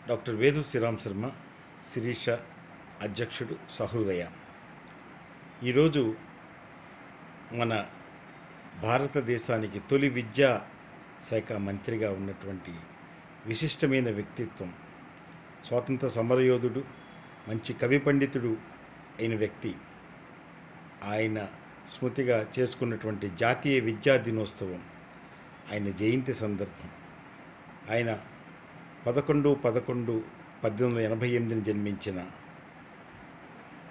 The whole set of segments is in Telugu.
డాక్టర్ వేదు శ్రీరామ్ శర్మ, శిరీష అధ్యక్షుడు, సహృదయ. ఈరోజు మన భారతదేశానికి తొలి విద్యా శాఖ మంత్రిగా ఉన్నటువంటి విశిష్టమైన వ్యక్తిత్వం, స్వాతంత్ర సమరయోధుడు, మంచి కవి పండితుడు అయిన వ్యక్తి. ఆయన స్మృతిగా చేసుకున్నటువంటి జాతీయ విద్యా దినోత్సవం, ఆయన జయంతి సందర్భం. ఆయన 11/11/1888 జన్మించిన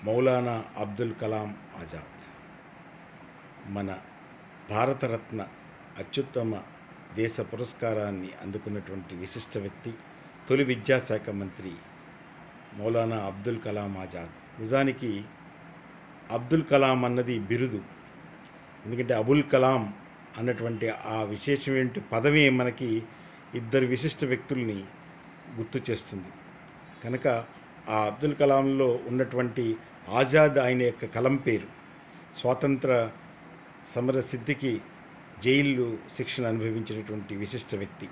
మౌలానా అబ్దుల్ కలాం ఆజాద్ మన భారతరత్న అత్యుత్తమ దేశ పురస్కారాన్ని అందుకున్నటువంటి విశిష్ట వ్యక్తి, తొలి విద్యాశాఖ మంత్రి మౌలానా అబ్దుల్ కలాం ఆజాద్. నిజానికి అబ్దుల్ కలాం అన్నది బిరుదు, ఎందుకంటే అబుల్ కలాం అన్నటువంటి ఆ విశేషమైన పదమే మనకి ఇద్దరు విశిష్ట వ్యక్తుల్ని గుర్తు చేస్తుంది. కనుక ఆ అబ్దుల్ కలాంలో ఉన్నటువంటి ఆజాద్ ఆయన యొక్క కలం పేరు. స్వాతంత్ర సమర సిద్ధికి జైలు శిక్షణ అనుభవించినటువంటి విశిష్ట వ్యక్తి.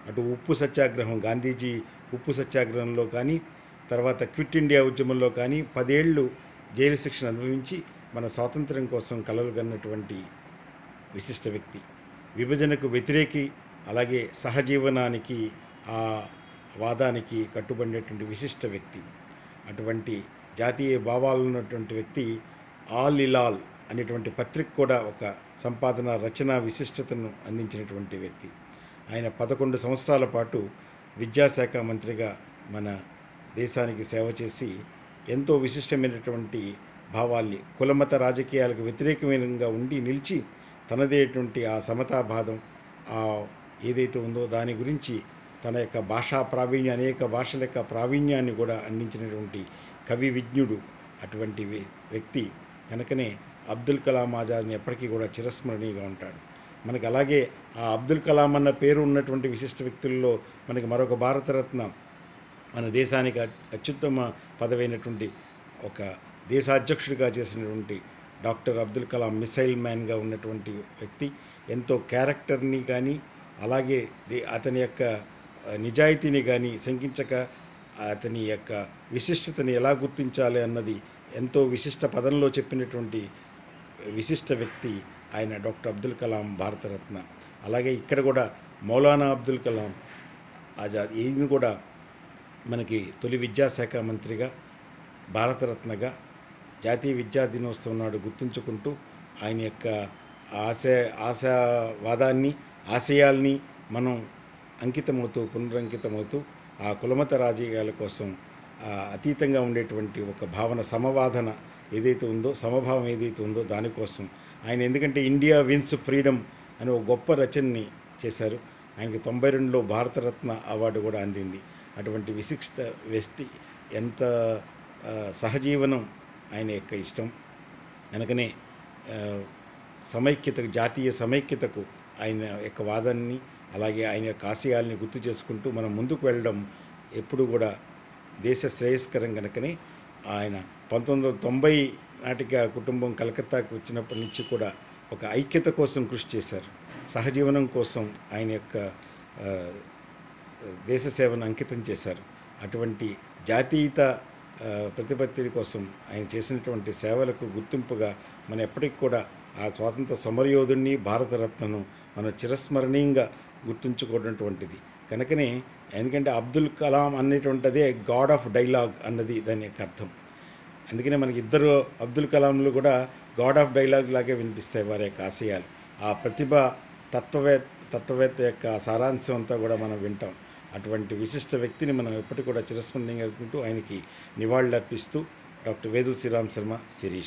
అటు ఉప్పు సత్యాగ్రహం, గాంధీజీ ఉప్పు సత్యాగ్రహంలో కానీ, తర్వాత క్విట్ ఇండియా ఉద్యమంలో కానీ 10 ఏళ్ళు జైలు శిక్షణ అనుభవించి మన స్వాతంత్ర్యం కోసం కలలు కన్నటువంటి విశిష్ట వ్యక్తి. విభజనకు వ్యతిరేకి, అలాగే సహజీవనానికి ఆ వాదానికి కట్టుబడినటువంటి విశిష్ట వ్యక్తి. అటువంటి జాతీయ భావాలు ఉన్నటువంటి వ్యక్తి ఆల్ ఇలాల్ అనేటువంటి పత్రిక కూడా ఒక సంపాదన రచన విశిష్టతను అందించినటువంటి వ్యక్తి. ఆయన 11 సంవత్సరాల పాటు విద్యాశాఖ మంత్రిగా మన దేశానికి సేవ చేసి ఎంతో విశిష్టమైనటువంటి భావాల్ని, కులమత రాజకీయాలకు వ్యతిరేకమైనగా ఉండి నిలిచి తనదేటువంటి ఆ సమతాభాదం ఏదైతే ఉందో దాని గురించి తన యొక్క భాషా ప్రావీణ్యం, అనేక భాషల యొక్క ప్రావీణ్యాన్ని కూడా అందించినటువంటి కవి విజ్ఞుడు అటువంటి వ్యక్తి. కనుకనే అబ్దుల్ కలాం ఆజాద్ని ఎప్పటికీ కూడా చిరస్మరణీయంగా ఉంటాడు మనకి. అలాగే ఆ అబ్దుల్ కలాం అన్న పేరు ఉన్నటువంటి విశిష్ట వ్యక్తుల్లో మనకి మరొక భారతరత్న, మన దేశానికి అత్యుత్తమ పదవైనటువంటి ఒక దేశాధ్యక్షుడిగా చేసినటువంటి డాక్టర్ అబ్దుల్ కలాం మిసైల్ మ్యాన్గా ఉన్నటువంటి వ్యక్తి. ఎంతో క్యారెక్టర్ని కానీ, అలాగే అతని యొక్క నిజాయితీని కానీ శంకించక అతని యొక్క విశిష్టతని ఎలా గుర్తించాలి అన్నది ఎంతో విశిష్ట పదంలో చెప్పినటువంటి విశిష్ట వ్యక్తి ఆయన డాక్టర్ అబ్దుల్ కలాం భారతరత్న. అలాగే ఇక్కడ కూడా మౌలానా అబ్దుల్ కలాం ఆజాద్, ఈయన కూడా మనకి తొలి విద్యాశాఖ మంత్రిగా, భారతరత్నగా జాతీయ విద్యా దినోత్సవం నాడు గుర్తుంచుకుంటూ ఆయన యొక్క ఆశావాదాన్ని, ఆశయాల్ని మనం అంకితమవుతూ, పునరంకితమవుతూ ఆ కులమత రాజకీయాల కోసం అతీతంగా ఉండేటువంటి ఒక భావన, సమవాదన ఏదైతే ఉందో, సమభావం ఏదైతే ఉందో దానికోసం ఆయన, ఎందుకంటే ఇండియా విన్స్ ఫ్రీడమ్ అనే ఒక గొప్ప రచనని చేశారు. ఆయనకి 92లో భారతరత్న అవార్డు కూడా అందింది. అటువంటి విశిష్ట వ్యక్తి, ఎంత సహజీవనం ఆయన యొక్క ఇష్టం. కనుకనే సమైక్యతకు, జాతీయ సమైక్యతకు ఆయన యొక్క వాదాన్ని, అలాగే ఆయన యొక్క ఆశయాల్ని గుర్తు చేసుకుంటూ మనం ముందుకు వెళ్ళడం ఎప్పుడు కూడా దేశ శ్రేయస్కరం. కనుకనే ఆయన 1990 నాటికి ఆ కుటుంబం కలకత్తాకు వచ్చినప్పటి నుంచి కూడా ఒక ఐక్యత కోసం కృషి చేశారు. సహజీవనం కోసం ఆయన యొక్క దేశ సేవను అంకితం చేశారు. అటువంటి జాతీయత ప్రతిపత్తి కోసం ఆయన చేసినటువంటి సేవలకు గుర్తింపుగా మనం ఎప్పటికి కూడా ఆ స్వాతంత్ర సమరయోధుడిని, భారతరత్నను మనం చిరస్మరణీయంగా గుర్తుంచుకున్నటువంటిది. కనుకనే, ఎందుకంటే అబ్దుల్ కలాం అనేటువంటిదే గాడ్ ఆఫ్ డైలాగ్ అన్నది దాని యొక్క అర్థం. అందుకనే మనకి ఇద్దరు అబ్దుల్ కలాంలు కూడా గాడ్ ఆఫ్ డైలాగ్ లాగే వినిపిస్తాయి వారి యొక్క ఆశయాలు. ఆ ప్రతిభ, తత్వవేత్త యొక్క సారాంశం అంతా కూడా మనం వింటాం. అటువంటి విశిష్ట వ్యక్తిని మనం ఎప్పటికీ కూడా చిరస్మరణీయంగా అనుకుంటూ ఆయనకి నివాళులర్పిస్తూ డాక్టర్ వేదు శ్రీరామ్ శర్మ, శిరీష.